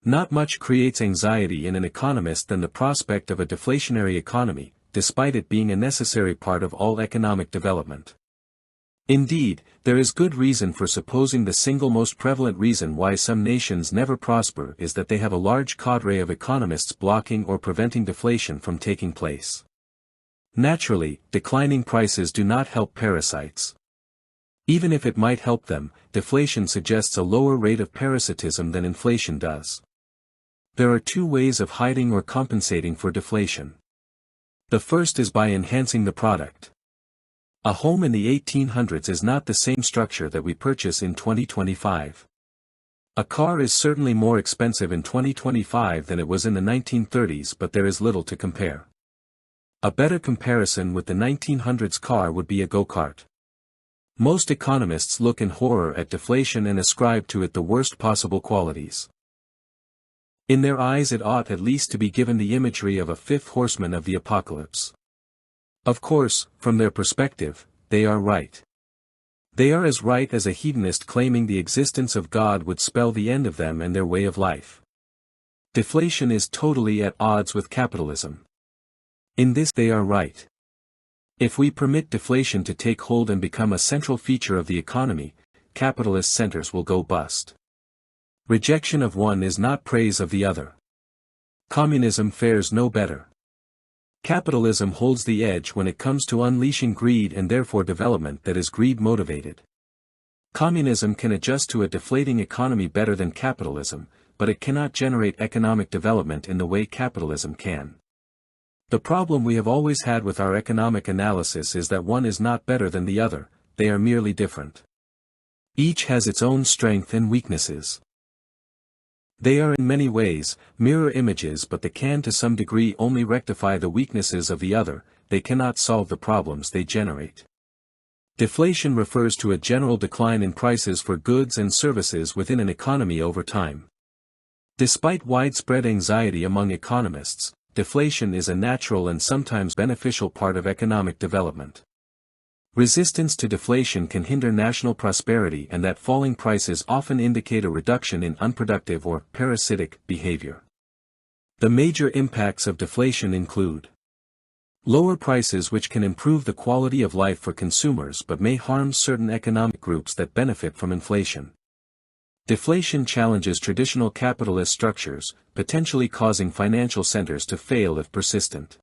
Not much creates anxiety in an economist than the prospect of a deflationary economy, despite it being a necessary part of all economic development. Indeed, there is good reason for supposing the single most prevalent reason why some nations never prosper is that they have a large cadre of economists blocking or preventing deflation from taking place. Naturally, declining prices do not help parasites. Even if it might help them, deflation suggests a lower rate of parasitism than inflation does. There are two ways of hiding or compensating for deflation. The first is by enhancing the product. A home in the 1800s is not the same structure that we purchase in 2025. A car is certainly more expensive in 2025 than it was in the 1930s, but there is little to compare. A better comparison with the 1900s car would be a go-kart. Most economists look in horror at deflation and ascribe to it the worst possible qualities. In their eyes it ought at least to be given the imagery of a fifth horseman of the apocalypse. Of course, from their perspective, they are right. They are as right as a hedonist claiming the existence of God would spell the end of them and their way of life. Deflation is totally at odds with capitalism. In this they are right. If we permit deflation to take hold and become a central feature of the economy, capitalist centers will go bust. Rejection of one is not praise of the other. Communism fares no better. Capitalism holds the edge when it comes to unleashing greed and therefore development that is greed-motivated. Communism can adjust to a deflating economy better than capitalism, but it cannot generate economic development in the way capitalism can. The problem we have always had with our economic analysis is that one is not better than the other, they are merely different. Each has its own strength and weaknesses. They are in many ways mirror images, but they can to some degree only rectify the weaknesses of the other, they cannot solve the problems they generate. Deflation refers to a general decline in prices for goods and services within an economy over time. Despite widespread anxiety among economists, deflation is a natural and sometimes beneficial part of economic development. Resistance to deflation can hinder national prosperity, and that falling prices often indicate a reduction in unproductive or parasitic behavior. The major impacts of deflation include lower prices, which can improve the quality of life for consumers but may harm certain economic groups that benefit from inflation. Deflation challenges traditional capitalist structures, potentially causing financial centers to fail if persistent.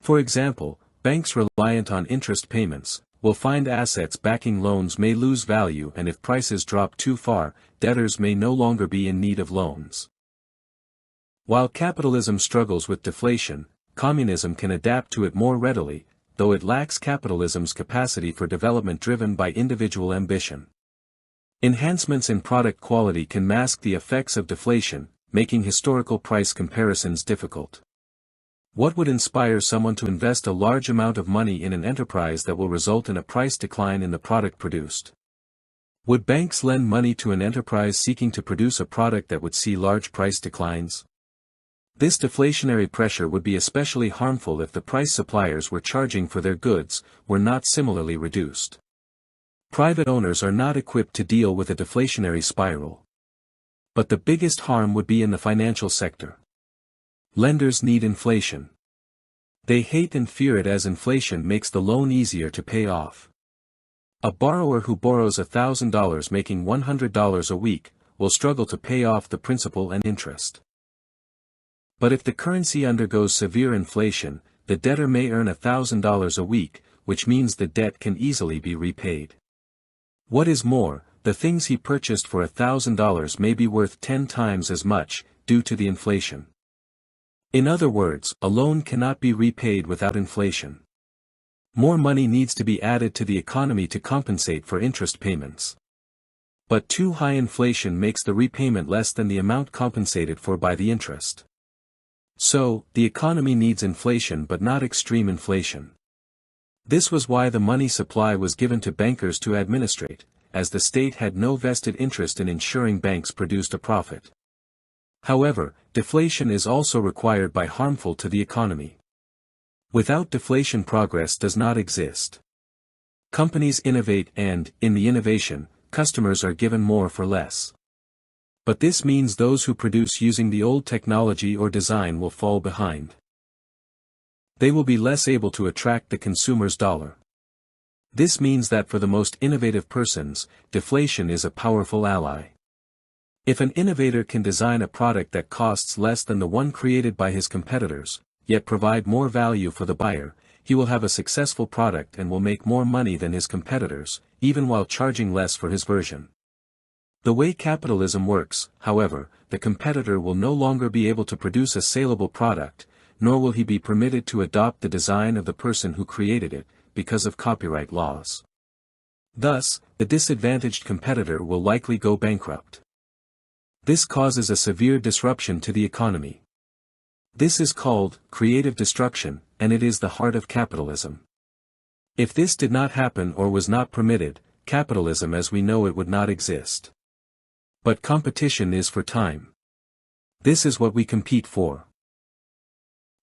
For example, banks reliant on interest payments will find assets backing loans may lose value, and if prices drop too far, debtors may no longer be in need of loans. While capitalism struggles with deflation, communism can adapt to it more readily, though it lacks capitalism's capacity for development driven by individual ambition. Enhancements in product quality can mask the effects of deflation, making historical price comparisons difficult. What would inspire someone to invest a large amount of money in an enterprise that will result in a price decline in the product produced? Would banks lend money to an enterprise seeking to produce a product that would see large price declines? This deflationary pressure would be especially harmful if the price suppliers were charging for their goods were not similarly reduced. Private owners are not equipped to deal with a deflationary spiral. But the biggest harm would be in the financial sector. Lenders need inflation. They hate and fear it, as inflation makes the loan easier to pay off. A borrower who borrows $1,000 making $100 a week will struggle to pay off the principal and interest. But if the currency undergoes severe inflation, the debtor may earn $1,000 a week, which means the debt can easily be repaid. What is more, the things he purchased for $1,000 may be worth 10 times as much, due to the inflation. In other words, a loan cannot be repaid without inflation. More money needs to be added to the economy to compensate for interest payments. But too high inflation makes the repayment less than the amount compensated for by the interest. So, the economy needs inflation but not extreme inflation. This was why the money supply was given to bankers to administrate, as the state had no vested interest in ensuring banks produced a profit. However, deflation is also required by harmful to the economy. Without deflation, progress does not exist. Companies innovate and, in the innovation, customers are given more for less. But this means those who produce using the old technology or design will fall behind. They will be less able to attract the consumer's dollar. This means that for the most innovative persons, deflation is a powerful ally. If an innovator can design a product that costs less than the one created by his competitors, yet provide more value for the buyer, he will have a successful product and will make more money than his competitors, even while charging less for his version. The way capitalism works, however, the competitor will no longer be able to produce a saleable product, nor will he be permitted to adopt the design of the person who created it, because of copyright laws. Thus, the disadvantaged competitor will likely go bankrupt. This causes a severe disruption to the economy. This is called creative destruction, and it is the heart of capitalism. If this did not happen or was not permitted, capitalism as we know it would not exist. But competition is for time. This is what we compete for.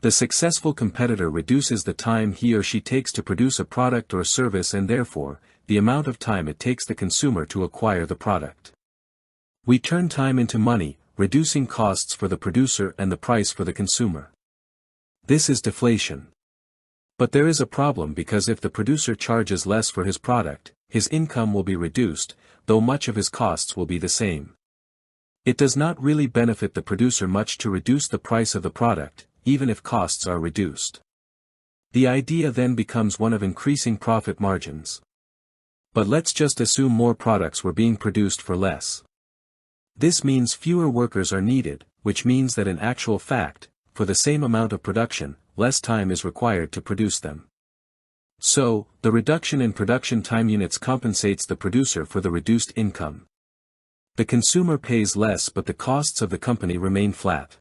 The successful competitor reduces the time he or she takes to produce a product or service and therefore, the amount of time it takes the consumer to acquire the product. We turn time into money, reducing costs for the producer and the price for the consumer. This is deflation. But there is a problem because if the producer charges less for his product, his income will be reduced, though much of his costs will be the same. It does not really benefit the producer much to reduce the price of the product, even if costs are reduced. The idea then becomes one of increasing profit margins. But let's just assume more products were being produced for less. This means fewer workers are needed, which means that in actual fact, for the same amount of production, less time is required to produce them. So, the reduction in production time units compensates the producer for the reduced income. The consumer pays less but the costs of the company remain flat.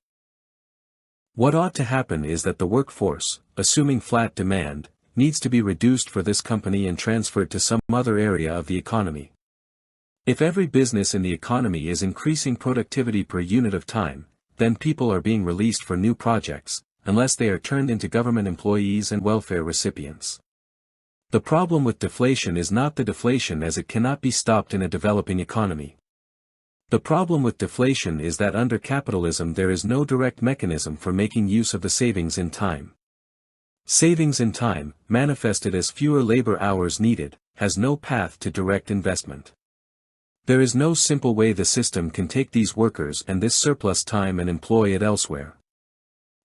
What ought to happen is that the workforce, assuming flat demand, needs to be reduced for this company and transferred to some other area of the economy. If every business in the economy is increasing productivity per unit of time, then people are being released for new projects, unless they are turned into government employees and welfare recipients. The problem with deflation is not the deflation as it cannot be stopped in a developing economy. The problem with deflation is that under capitalism there is no direct mechanism for making use of the savings in time. Savings in time, manifested as fewer labor hours needed, has no path to direct investment. There is no simple way the system can take these workers and this surplus time and employ it elsewhere.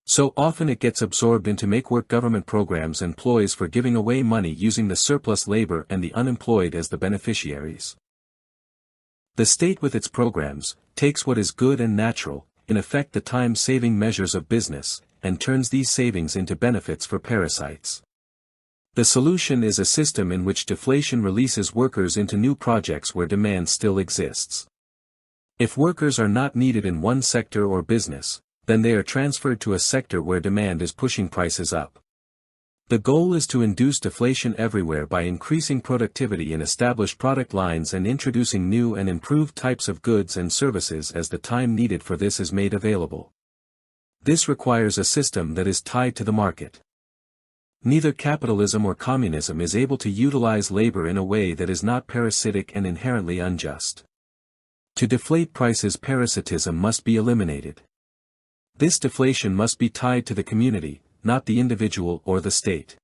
So often it gets absorbed into make-work government programs and ploys for giving away money using the surplus labor and the unemployed as the beneficiaries. The state with its programs, takes what is good and natural, in effect the time-saving measures of business, and turns these savings into benefits for parasites. The solution is a system in which deflation releases workers into new projects where demand still exists. If workers are not needed in one sector or business, then they are transferred to a sector where demand is pushing prices up. The goal is to induce deflation everywhere by increasing productivity in established product lines and introducing new and improved types of goods and services as the time needed for this is made available. This requires a system that is tied to the market. Neither capitalism or communism is able to utilize labor in a way that is not parasitic and inherently unjust. To deflate prices, parasitism must be eliminated. This deflation must be tied to the community, not the individual or the state.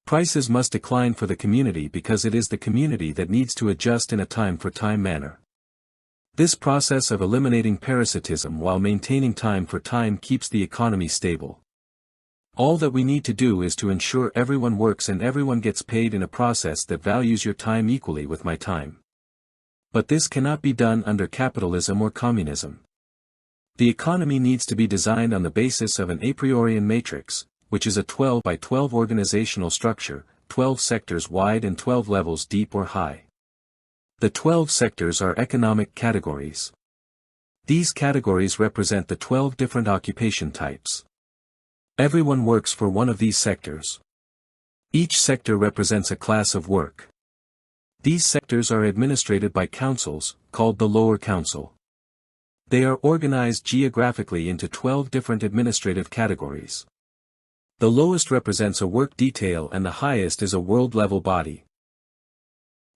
Prices must decline for the community because it is the community that needs to adjust in a time-for-time manner. This process of eliminating parasitism while maintaining time for time keeps the economy stable. All that we need to do is to ensure everyone works and everyone gets paid in a process that values your time equally with my time. But this cannot be done under capitalism or communism. The economy needs to be designed on the basis of an a priorian matrix, which is a 12 by 12 organizational structure, 12 sectors wide and 12 levels deep or high. The 12 sectors are economic categories. These categories represent the 12 different occupation types. Everyone works for one of these sectors. Each sector represents a class of work. These sectors are administrated by councils, called the lower council. They are organized geographically into 12 different administrative categories. The lowest represents a work detail and the highest is a world-level body.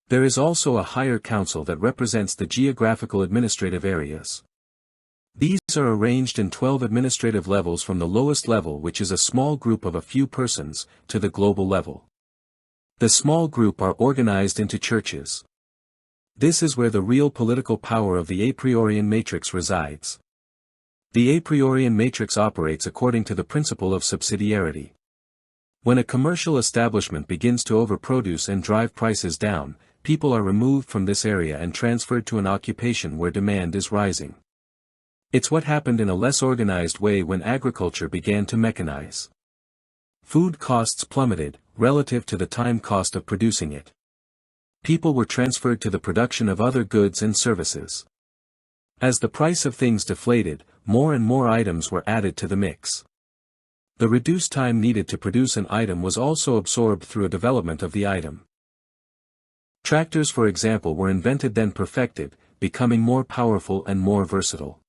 There is also a higher council that represents the geographical administrative areas. These are arranged in 12 administrative levels from the lowest level, which is a small group of a few persons, to the global level. The small group are organized into churches. This is where the real political power of the a priorian matrix resides. The a priorian matrix operates according to the principle of subsidiarity. When a commercial establishment begins to overproduce and drive prices down, people are removed from this area and transferred to an occupation where demand is rising. It's what happened in a less organized way when agriculture began to mechanize. Food costs plummeted, relative to the time cost of producing it. People were transferred to the production of other goods and services. As the price of things deflated, more and more items were added to the mix. The reduced time needed to produce an item was also absorbed through a development of the item. Tractors, for example, were invented then perfected, becoming more powerful and more versatile.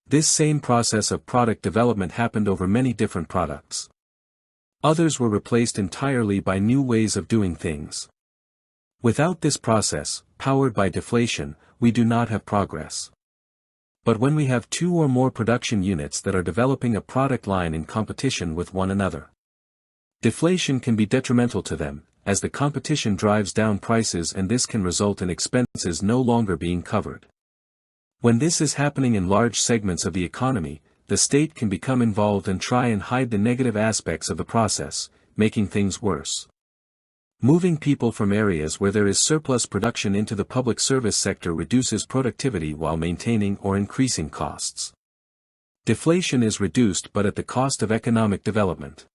This same process of product development happened over many different products. Others were replaced entirely by new ways of doing things. Without this process, powered by deflation, we do not have progress. But when we have two or more production units that are developing a product line in competition with one another, deflation can be detrimental to them, as the competition drives down prices, and this can result in expenses no longer being covered. When this is happening in large segments of the economy, the state can become involved and try and hide the negative aspects of the process, making things worse. Moving people from areas where there is surplus production into the public service sector reduces productivity while maintaining or increasing costs. Deflation is reduced but at the cost of economic development.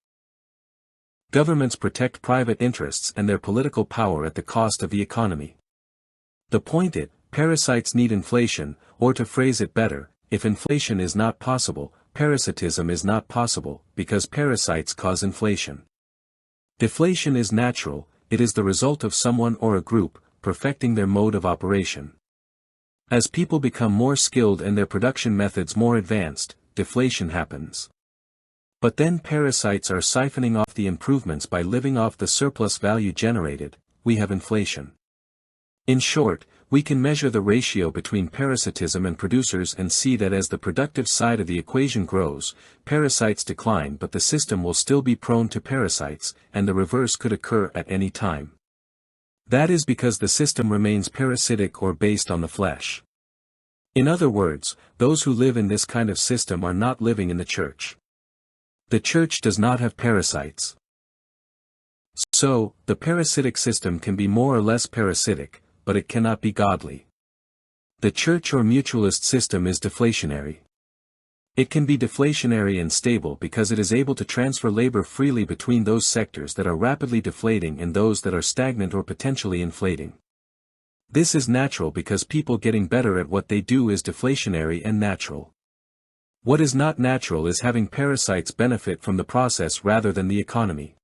Governments protect private interests and their political power at the cost of the economy. The point is, parasites need inflation, or to phrase it better, if inflation is not possible, parasitism is not possible, because parasites cause inflation. Deflation is natural, it is the result of someone or a group, perfecting their mode of operation. As people become more skilled and their production methods more advanced, deflation happens. But then parasites are siphoning off the improvements by living off the surplus value generated, we have inflation. In short, we can measure the ratio between parasitism and producers and see that as the productive side of the equation grows, parasites decline, but the system will still be prone to parasites, and the reverse could occur at any time. That is because the system remains parasitic or based on the flesh. In other words, those who live in this kind of system are not living in the church. The church does not have parasites. So, the parasitic system can be more or less parasitic, but it cannot be godly. The church or mutualist system is deflationary. It can be deflationary and stable because it is able to transfer labor freely between those sectors that are rapidly deflating and those that are stagnant or potentially inflating. This is natural because people getting better at what they do is deflationary and natural. What is not natural is having parasites benefit from the process rather than the economy.